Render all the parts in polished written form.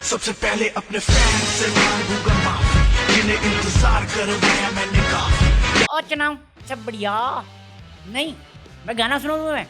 सबसे पहले अपने फैन से मांगूंगा माफी, जिन्हें इंतजार करवाया मैंने काफी। और चुनाव सब बढ़िया नहीं, मैं गाना सुनाऊंगा मैं,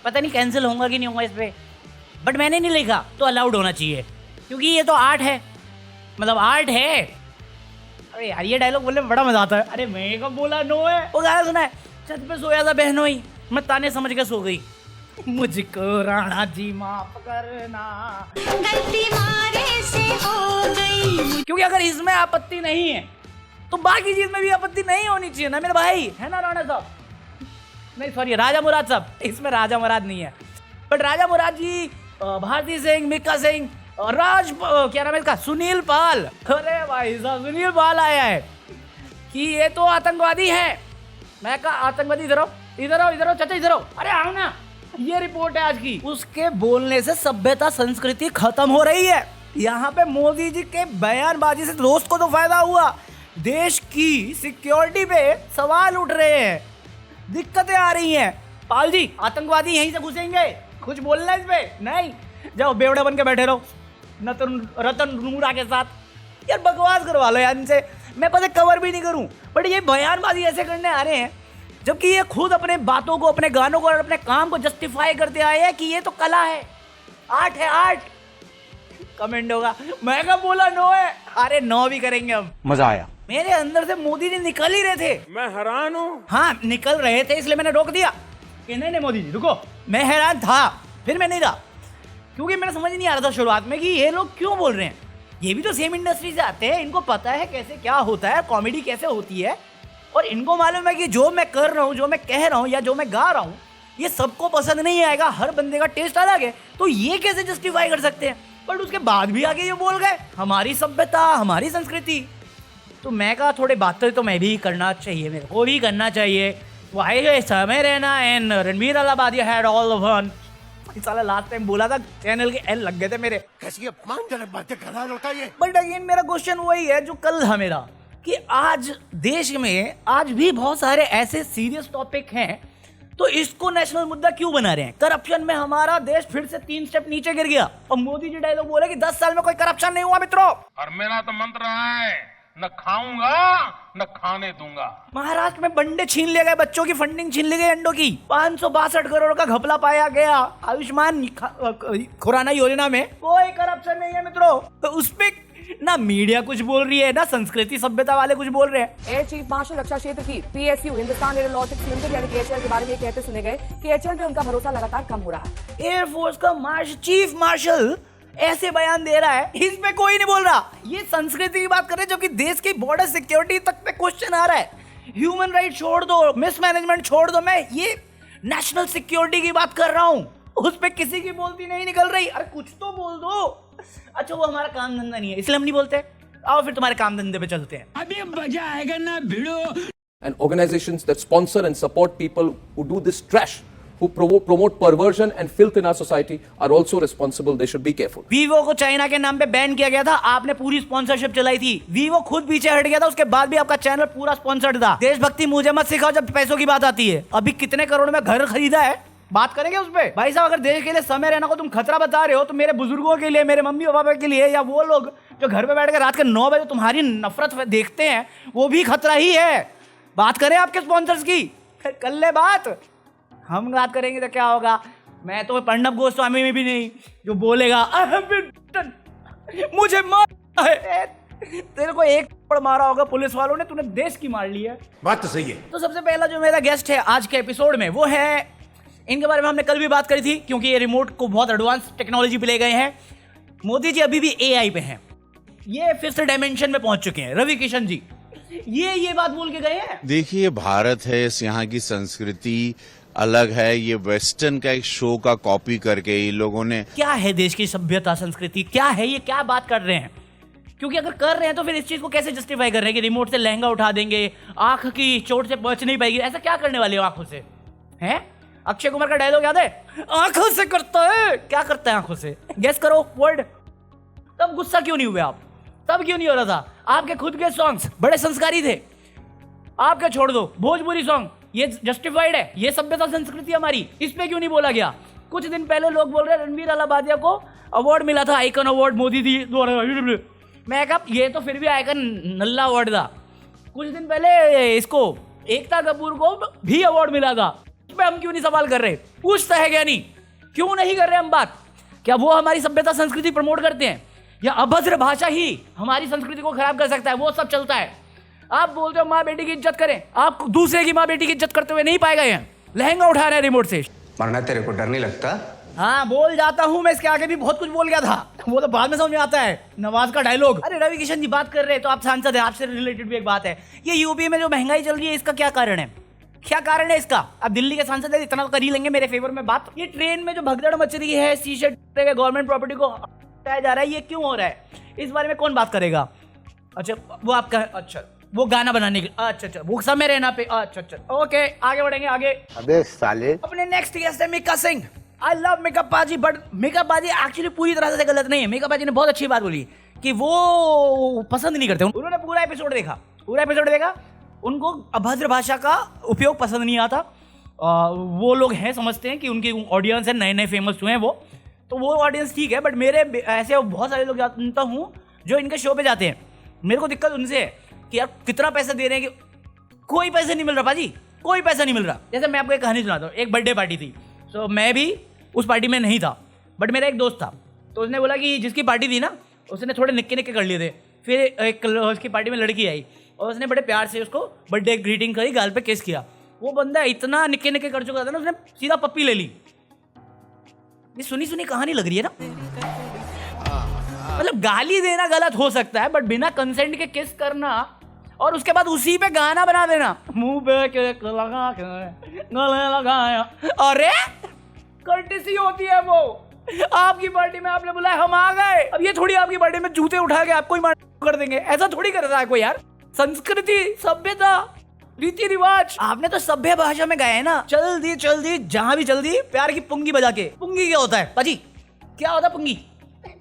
पता नहीं कैंसिल होगा कि नहीं होगा इस पे, बट मैंने नहीं लिखा तो अलाउड होना चाहिए क्योंकि ये तो आर्ट है, मतलब आर्ट है। अरे यार ये डायलॉग बोलने में बड़ा मजा आता है। अरे मैं कब बोला नो है, वो गाना सुना है, छत पे सोया था बहनोई, मैं ताने समझ के सो गई, मुझको राणा जी माफ करना, गलती मारे से हो गई। क्योंकि अगर इसमें आपत्ति नहीं है तो बाकी चीज में भी आपत्ति नहीं होनी चाहिए ना मेरे भाई, है ना राणा साहब, नहीं सॉरी राजा मुराद साहब, इसमें राजा मुराद नहीं है, बट राजा मुराद जी, भारती सिंह, मिक्का सिंह, क्या नाम है इसका, सुनील पाल, अरे भाई साहब सुनील पाल आया है कि ये तो आतंकवादी है। मैं कहा आतंकवादी इधर आओ, इधर आओ, इधर आओ चाचा, इधर आओ, अरे आओ ना, ये रिपोर्ट है आज की। उसके बोलने से सभ्यता संस्कृति खत्म हो रही है। यहाँ पे मोदी जी के बयानबाजी से दोस्त को तो फायदा हुआ, देश की सिक्योरिटी पे सवाल उठ रहे हैं, दिक्कतें आ रही हैं। पाल जी आतंकवादी यहीं से घुसेंगे, कुछ बोलना इस पे नहीं, जाओ बेवड़े बन के बैठे रहो रतन नूरा के साथ। यार बकवास करवा लो यार इनसे, मैं पता कवर भी नहीं करूं, बट ये बयानबाजी ऐसे करने आ रहे हैं जबकि ये खुद अपने बातों को, अपने गानों को और अपने काम को जस्टिफाई करते आए हैं कि ये तो कला है, आर्ट है, आर्ट। कमेंट होगा मैं कब बोला नो है, अरे नो भी करेंगे हम। मजा आया, मेरे अंदर से मोदी जी निकल ही रहे थे, मैं हैरान हूँ। हाँ निकल रहे थे, इसलिए मैंने रोक दिया कि नहीं नहीं मोदी जी रुको। मैं हैरान था, फिर मैं नहीं रहा, क्योंकि मेरा समझ नहीं आ रहा था शुरुआत में कि ये लोग क्यों बोल रहे हैं। ये भी तो सेम इंडस्ट्री से आते हैं, इनको पता है कैसे क्या होता है, कॉमेडी कैसे होती है, और इनको मालूम है कि जो मैं कर रहा हूँ, जो मैं कह रहा हूँ या जो मैं गा रहा हूँ, ये सबको पसंद नहीं आएगा, हर बंदे का टेस्ट अलग है, तो ये कैसे जस्टिफाई कर सकते हैं। बट उसके बाद भी आगे ये बोल गए हमारी सभ्यता, हमारी संस्कृति। तो मैं कहा थोड़ी बातें तो मैं भी करना चाहिए, मेरे को भी करना चाहिए। Why Samay Raina and Ranveer Allahbadia had all the fun. साला लास्ट टाइम बोला था चैनल के एल लग गए थे मेरे। कैसी अपमानजनक बातें कर रहा है ये। बट अगेन मेरा क्वेश्चन वही है जो कल था मेरा, कि आज देश में आज भी बहुत सारे ऐसे सीरियस टॉपिक हैं, तो इसको नेशनल मुद्दा क्यों बना रहे हैं। करप्शन में हमारा देश फिर से 3 स्टेप नीचे गिर गया, और मोदी जी डायलॉग बोले कि 10 साल में कोई करप्शन नहीं हुआ मित्रों। और मेरा तो मंत्र है, न खाऊंगा न खाने दूंगा। महाराष्ट्र में बंडे छीन लिए गए, बच्चों की फंडिंग छीन ली गई, अंडों की 562 करोड़ का घपला पाया गया आयुष्मान खुराना योजना में। कोई करप्शन नहीं है मित्रों, तो उस पे ना मीडिया कुछ बोल रही है, ना संस्कृति सभ्यता वाले कुछ बोल रहे हैं। एयर चीफ मार्शल रक्षा क्षेत्र की PSU हिंदुस्तान एरोनॉटिक्स लिमिटेड यानी कि HAL के बारे में ये कहते सुने गए कि HAL पे उनका भरोसा लगातार कम हो रहा है। एयरफोर्स का चीफ मार्शल ऐसे बयान दे रहा है, इस पे कोई नहीं बोल रहा। ये संस्कृति की बात कर रहे हैं, जबकि देश की बॉर्डर सिक्योरिटी तक पे क्वेश्चन आ रहा है। ह्यूमन राइट छोड़ दो, मिसमैनेजमेंट छोड़ दो, मैं ये नेशनल सिक्योरिटी की बात कर रहा हूँ, उस पे किसी की बोलती नहीं निकल रही। अरे कुछ तो बोल दो। अच्छा वो हमारा काम धंधा नहीं है इसलिए हम नहीं बोलते, आओ फिर तुम्हारे काम धंधे पे चलते हैं। अभी मजा आएगा ना भिड़ो। And organizations that sponsor and support people who do this trash, who promote perversion and filth in our society, are also responsible. They should be careful. Vivo को चाइना के नाम पे बैन किया गया था, आपने पूरी स्पॉन्सरशिप चलाई थी, वीवो खुद पीछे हट गया था, उसके बाद भी आपका चैनल पूरा स्पॉन्सर्ड था। देशभक्ति मुझे मत सिखाओ जब पैसों की बात आती है। अभी कितने करोड़ में घर खरीदा है, बात करेंगे उस पे। भाई साहब अगर देश के लिए समय रहना को तुम खतरा बता रहे हो, तो मेरे बुजुर्गों के लिए, मेरे मम्मी पापा के लिए, या वो लोग जो घर पे बैठ के रात के 9 बजे तुम्हारी नफरत देखते हैं, वो भी खतरा ही है। बात करें आपके स्पॉन्सर्स की, कर ले बात, हम बात करेंगे तो क्या होगा। मैं तो प्रणब गोस्वामी में भी नहीं जो बोलेगा मुझे मार है, तेरे को एक थप्पड़ मारा होगा पुलिस वालों ने, तूने देश की मार ली है। बात तो सही है। तो सबसे पहला जो मेरा गेस्ट है आज के एपिसोड में, वो है, इनके बारे में हमने कल भी बात करी थी, क्योंकि ये रिमोट को बहुत एडवांस टेक्नोलॉजी पे ले गए हैं। मोदी जी अभी भी AI पे हैं, ये 5th डायमेंशन में पहुंच चुके हैं। रवि किशन जी ये बात बोल के गए हैं। देखिए भारत है, इस यहाँ की संस्कृति अलग है, ये वेस्टर्न का एक शो का कॉपी करके ये लोगों ने। क्या है देश की सभ्यता संस्कृति, क्या है ये, क्या बात कर रहे हैं। क्योंकि अगर कर रहे हैं तो फिर इस चीज को कैसे जस्टिफाई कर रहे हैं कि रिमोट से लहंगा उठा देंगे, आंख की चोट से बच नहीं पाएगी। ऐसा क्या करने वाले हो आंखों से, हैं? अक्षय कुमार का डायलॉग याद है, आंखों से करता है, क्या करता है आंखों से, गेस करो वर्ड। तब गुस्सा क्यों नहीं हुए आप, तब क्यों नहीं हो रहा था। आपके खुद के सॉन्ग्स बड़े संस्कारी थे, आपके छोड़ दो भोजपुरी सॉन्ग, ये जस्टिफाइड है, ये सभ्यता संस्कृति हमारी, इस पे क्यों नहीं बोला गया। कुछ दिन पहले लोग बोल रहे हैं रणवीर अलाहाबादिया को अवार्ड मिला था, आइकन अवार्ड मोदी दी द्वारा। मैं कहा ये तो फिर भी आइकन नल्ला अवार्ड था। कुछ दिन पहले इसको एकता कपूर को भी अवार्ड मिला था, उस पर हम क्यों नहीं सवाल कर रहे? पूछता है क्या नहीं, क्यों नहीं कर रहे हम बात? क्या वो हमारी सभ्यता संस्कृति प्रमोट करते हैं, या अभद्र भाषा ही हमारी संस्कृति को खराब कर सकता है? वो सब चलता है। आप बोलते हो माँ बेटी की इज्जत करें, आप दूसरे की माँ बेटी की इज्जत करते हुए नहीं पाएगा। यहाँ लहंगा उठा रहे हैं रिमोट से। मरना तेरे को डर नहीं लगता? हाँ बोल जाता हूँ मैं, इसके आगे भी बहुत कुछ बोल गया था, वो तो बाद में समझ में आता है। नवाज का डायलॉग। अरे रवि किशन जी बात कर रहे हैं तो आप सांसद हैं, आपसे रिलेटेड भी एक बात है। ये यूपी में जो महंगाई चल रही है इसका क्या कारण है? क्या कारण है इसका? अब दिल्ली के सांसद है, इतना तो कर ही लेंगे मेरे फेवर में बात। ये ट्रेन में जो भगदड़ मच रही है, शीशे गवर्नमेंट प्रॉपर्टी को हटाया जा रहा है, ये क्यों हो रहा है? इस बारे में कौन बात करेगा? अच्छा वो आपका, अच्छा वो गाना बनाने के, अच्छा वो समय रहना पे, अच्छा ओके आगे बढ़ेंगे आगे। अबे साले। अपने नेक्स्ट गेस्ट है मीका सिंह। आई लव मीका पाजी, बट मीका पाजी एक्चुअली पूरी तरह से गलत नहीं है। मीका पाजी ने बहुत अच्छी बात बोली कि वो पसंद नहीं करते। उन्होंने पूरा एपिसोड देखा, उनको अभद्र भाषा का उपयोग पसंद नहीं आता। वो लोग हैं, समझते हैं कि उनकी ऑडियंस है, नए नए फेमस हुए हैं वो ऑडियंस ठीक है। बट मेरे ऐसे बहुत सारे लोग जानता हूँ जो इनके शो पे जाते हैं, मेरे को दिक्कत उनसे है कि यार कितना पैसा दे रहे हैं कि कोई पैसे नहीं मिल रहा पाजी, कोई पैसा नहीं मिल रहा। जैसे मैं आपको एक कहानी सुनाता हूँ। एक बर्थडे पार्टी थी, तो मैं भी उस पार्टी में नहीं था, बट मेरा एक दोस्त था। तो उसने बोला कि जिसकी पार्टी थी ना, उसने थोड़े निक्के कर लिए थे। फिर एक उसकी पार्टी में लड़की आई और उसने बड़े प्यार से उसको बर्थडे ग्रीटिंग करी, गाल पे किस किया। वो बंदा इतना निक्के कर चुका था ना, उसने सीधा पप्पी ले ली। ये सुनी कहानी लग रही है ना। मतलब गाली देना गलत हो सकता है, बट बिना कंसेंट के किस करना और उसके बाद उसी पे गाना बना देना, मुंह पे केक लगा के गले लगाया। अरे कर्टेसी होती है वो। आपकी पार्टी में आपने बुलाया, हम आ गए। अब ये थोड़ी आपकी पार्टी में जूते उठा के आपको ही मार कर देंगे, ऐसा थोड़ी करता है कोई यार। संस्कृति, सभ्यता, रीति रिवाज। आपने तो सभ्य भाषा में गाया है ना, चल दी जहां भी चल दी, प्यार की पुंगी बजा के। पुंगी क्या होता है पाजी? क्या होता है पुंगी?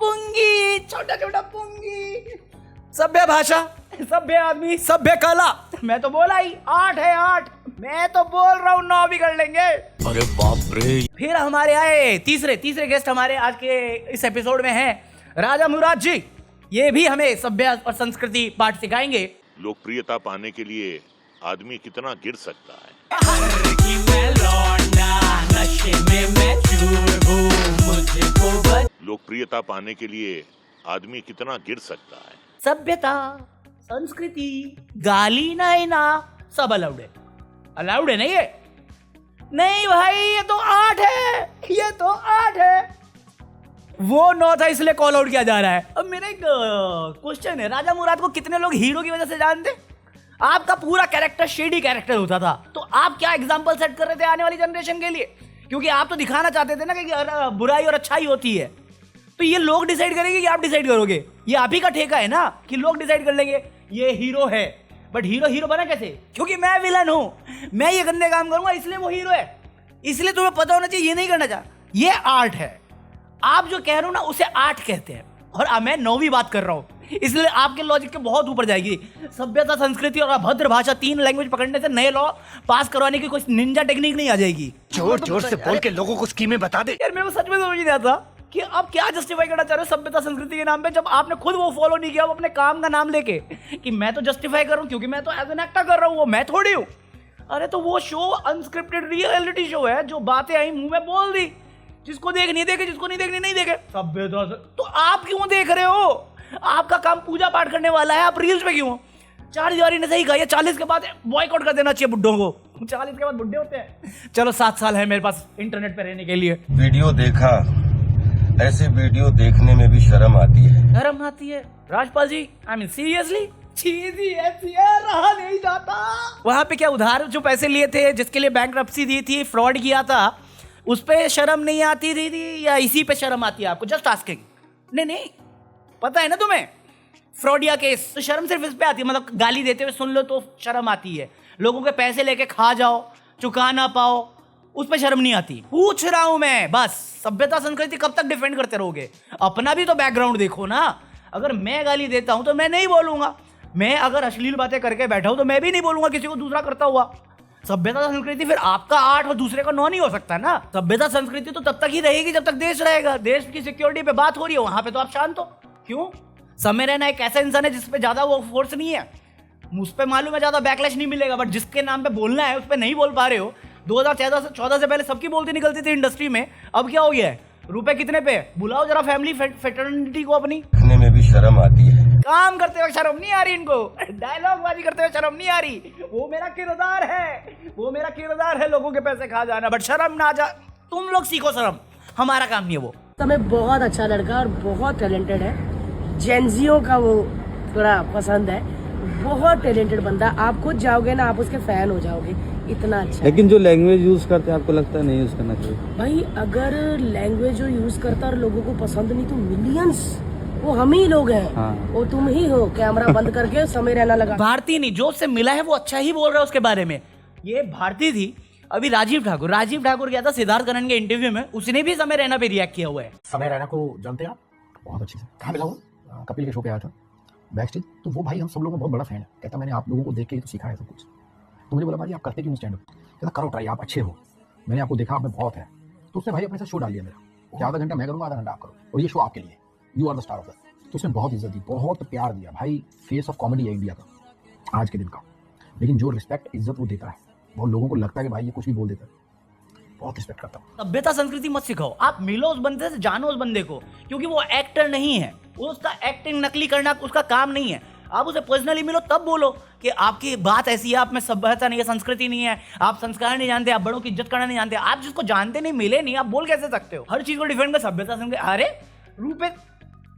पुंगी, छोटा पुंगी। सभ्य भाषा, सभ्य आदमी, सभ्य कला। मैं तो बोला ही 8 है 8। मैं तो बोल रहा हूँ 9 भी कर लेंगे। अरे बाप रे। फिर हमारे आए तीसरे गेस्ट हमारे आज के इस एपिसोड में हैं राजा मुराद जी। ये भी हमें सभ्य और संस्कृति पाठ सिखाएंगे। लोकप्रियता पाने के लिए आदमी कितना गिर सकता है। लोकप्रियता पाने के लिए आदमी कितना गिर सकता है। सभ्यता, संस्कृति, गाली नहीं ना, सब अलाउड है ना? ये नहीं भाई, ये तो 8 है। वो 9 था इसलिए कॉल आउट किया जा रहा है। अब मेरा एक क्वेश्चन है, राजा मुराद को कितने लोग हीरो की वजह से जानते? आपका पूरा कैरेक्टर शेडी कैरेक्टर होता था, तो आप क्या एग्जांपल सेट कर रहे थे आने वाली जनरेशन के लिए? क्योंकि आप तो दिखाना चाहते थे ना कि बुराई और अच्छाई होती है। तो ये लोग डिसाइड करेंगे कि आप डिसाइड करोगे? ये आप ही का ठेका है ना कि लोग डिसाइड कर लेंगे ये हीरो है। बट हीरो बना कैसे? क्योंकि मैं विलन हूं, मैं ये गंदे काम करूंगा इसलिए वो हीरो है। इसलिए तुम्हें पता होना चाहिए, ये नहीं करना चाहिए। ये आर्ट है। आप जो कह रहे हो ना, उसे आर्ट कहते हैं, और मैं 9वीं बात कर रहा हूं, इसलिए आपके लॉजिक के बहुत ऊपर जाएगी। सभ्यता, संस्कृति और अभद्र भाषा, 3 लैंग्वेज पकड़ने से नए लॉ पास करवाने की कोई निंजा टेक्निक नहीं आ जाएगी। जोर से बोल के लोगों को स्कीमें बता दे। यार मेरे को सच में समझ नहीं आता कि आप क्या जस्टिफाई करना चाह रहे हो सभ्यता संस्कृति के नाम पे, जब आपने खुद वो फॉलो नहीं किया। वो अपने काम का नाम लेके कि मैं तो जस्टिफाई कर रहा हूँ क्योंकि मैं तो एज एन एक्टर कर रहा हूँ, वो मैं थोड़ी हूँ। अरे तो वो शो अनस्क्रिप्टेड रियलिटी शो है, जो बातें आई मुंह में बोल दी, जिसको देखनी देखे, जिसको नहीं देखनी नहीं देखे। सभ्यता तो आप क्यों देख रहे हो? आपका काम पूजा पाठ करने वाला है, आप रील्स पे क्यों हो? 40 वारी ने सही कहा, 40 के बाद बॉयकॉट कर देना चाहिए बुड्ढों को। 40 के बाद बुड्ढे होते हैं। चलो 7 साल है मेरे पास इंटरनेट पे रहने के लिए। वीडियो देखा, ऐसे वीडियो देखने में भी शर्म आती है। राजपाल जी, आई मीन सीरियसली, चीज ही ऐसी है, रहा नहीं जाता। वहां पे क्या उधार जो पैसे लिए थे, जिसके लिए बैंकरप्सी दी थी, फ्रॉड किया था, उस पे शर्म नहीं आती थी या इसी पे शर्म आती है आपको? Just asking. नहीं पता है ना तुम्हें, फ्रॉडिया केस, तो शर्म सिर्फ इस पे आती है, मतलब गाली देते हुए सुन लो तो शर्म आती है। लोगों के पैसे लेके खा जाओ, चुका ना पाओ, उस पे शर्म नहीं आती। पूछ रहा हूं मैं बस, सभ्यता संस्कृति कब तक डिफेंड करते रहोगे? अपना भी तो बैकग्राउंड देखो ना। अगर मैं गाली देता हूं तो मैं नहीं बोलूंगा, मैं अगर अश्लील बातें करके बैठा हूं तो मैं भी नहीं बोलूंगा किसी को दूसरा करता हुआ। सभ्यता संस्कृति फिर आपका 8 और दूसरे का 9 नहीं हो सकता ना। सभ्यता संस्कृति तो तब तक ही रहेगी जब तक देश रहेगा। देश की सिक्योरिटी पे बात हो रही है, वहां पे तो आप शांत हो। क्यों? समय रहना एक ऐसा इंसान है जिसपे ज्यादा वो फोर्स नहीं है। मुझ पे मालूम है ज्यादा बैकलैश नहीं मिलेगा, बट जिसके नाम पे बोलना है उस पे नहीं बोल पा रहे हो। 2014 से पहले सबकी बोलती निकलती थी इंडस्ट्री में, अब क्या हो गया है? रुपए कितने पे? बुलाओ जरा फैमिली फेटर्निटी को अपनी। देखने में भी शर्म आती है। काम करते हुए शर्म नहीं आ रही इनको, डायलॉग बाजी करते हुए शर्म नहीं आ रही। वो मेरा किरदार है, वो मेरा किरदार है लोगों के पैसे खा जाना, बट शर्म ना जा। तुम लोग सीखो शर्म, हमारा काम नहीं है वो। हमें बहुत अच्छा लड़का और बहुत टैलेंटेड है। जेंजियों का वो थोड़ा पसंद है, बहुत टैलेंटेड बंदा। आप खुद जाओगे ना, आप उसके फैन हो जाओगे, इतना अच्छा। लेकिन जो लैंग्वेज यूज करते हैं आपको लगता है नहीं यूज करना चाहिए? भाई अगर लैंग्वेज जो यूज करता और लोगों को पसंद नहीं तो मिलियंस, वो हम ही लोग हैं। हाँ। वो तुम ही हो। कैमरा बंद करके समय रहना लगा। भारती नहीं, जो उससे मिला है वो अच्छा ही बोल रहा है उसके बारे में। ये भारती थी। अभी राजीव ठाकुर गया था सिद्धार्थ करण के इंटरव्यू में, उसने भी समय रैना पे रिएक्ट किया हुआ है। समय रैना को जानते हैं आप? बहुत अच्छे से। कहाँ मिला वो? कपिल के शो पे आया था बैक स्टेज। तो वो भाई हम सब लोगों का बहुत बड़ा फैन है। कहता मैंने आप लोगों को देख के ही तो सीखा है सब कुछ। तो मुझे बोला भाई आप करते क्यों नहीं स्टैंड अप? कहता करो ट्राई, आप अच्छे हो, मैंने आपको देखा, आप में बहुत है। तो उसने भाई अपने साथ शो डाल लिया मेरा कि आधा घंटा मैं करूँगा, आधा घंटा आप करो, और ये शो आपके लिए, you are the star of that. तो उसने बहुत इज्जत दी, बहुत प्यार दिया। भाई फेस ऑफ कॉमेडी है इंडिया का आज के दिन का। लेकिन जो रिस्पेक्ट इज्जत वो देता है, बहुत लोगों को लगता है कि भाई ये कुछ भी बोल देता है, बहुत रिस्पेक्ट करता हूँ। सभ्यता संस्कृति मत सिखाओ, आप मिलो उस बंदे से, जानो उस बंदे को, क्योंकि वो एक्टर नहीं है। वो उसका एक्टिंग नकली करना उसका काम नहीं है। आप उसे पर्सनली मिलो तब बोलो कि आपकी बात ऐसी है, आप में सभ्यता नहीं है, संस्कृति नहीं है, आप संस्कार नहीं जानते, आप बड़ों की इज्जत करना नहीं जानते। आप जिसको जानते नहीं, मिले नहीं, आप बोल कैसे सकते हो? हर चीज को डिफेंड कर सभ्यता संस्कृति। अरे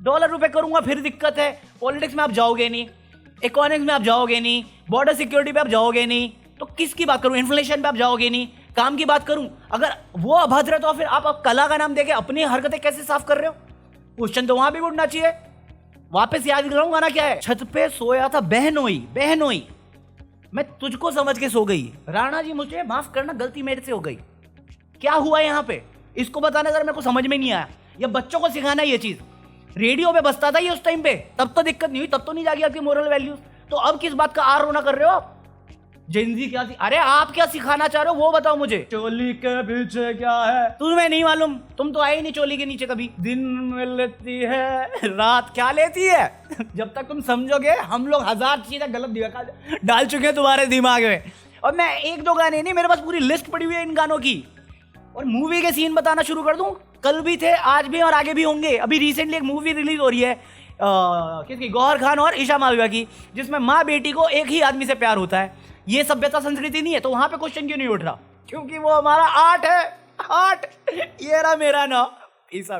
डॉलर रुपए करूंगा फिर दिक्कत है। पॉलिटिक्स में आप जाओगे नहीं, इकोनॉमिक्स में आप जाओगे नहीं, बॉर्डर सिक्योरिटी पे आप जाओगे नहीं, तो किसकी बात करूं? इन्फ्लेशन पे आप जाओगे नहीं, काम की बात करूं? अगर वो अभद्र है तो फिर आप कला का नाम देके अपनी हरकतें कैसे साफ कर रहे हो? क्वेश्चन तो वहां भी उठना चाहिए। वापस याद दिलाऊंगा ना, क्या है? छत पे सोया था बहनोई, मैं तुझको समझ के सो गई। राणा जी मुझे माफ करना, गलती मेरे से हो गई। क्या हुआ यहाँ पे? इसको बताना जरा, मेरे को समझ में नहीं आया। ये बच्चों को सिखाना ये चीज। रेडियो पे बजता था ये उस टाइम पे, तब तो दिक्कत नहीं हुई, तब तो नहीं जागी आपकी मोरल वैल्यूज। तो अब किस बात का आर रोना कर रहे हो आप? जेनजी क्या अरे आप क्या सिखाना चाह रहे हो वो बताओ मुझे। चोली के पीछे क्या है तुम्हें नहीं मालूम? तुम तो आए ही नहीं चोली के नीचे कभी। दिन में लेती है, रात क्या लेती है? जब तक तुम समझोगे, हम लोग 1000 चीजें गलत डाल चुके हैं तुम्हारे दिमाग में। और मैं 1-2 गाने नहीं, मेरे पास पूरी लिस्ट पड़ी हुई है इन गानों की। और मूवी के सीन बताना शुरू कर दूं, कल भी थे, आज भी और आगे भी होंगे। अभी रिसेंटली एक मूवी रिलीज हो रही है किसकी? गौहर खान और ईशा मालविया की, जिसमें माँ बेटी को एक ही आदमी से प्यार होता है। ये सभ्यता संस्कृति नहीं है, तो वहां पे क्वेश्चन क्यों नहीं उठ रहा? क्योंकि वो हमारा आर्ट है। आर्ट ये रहा मेरा नाम ईसा।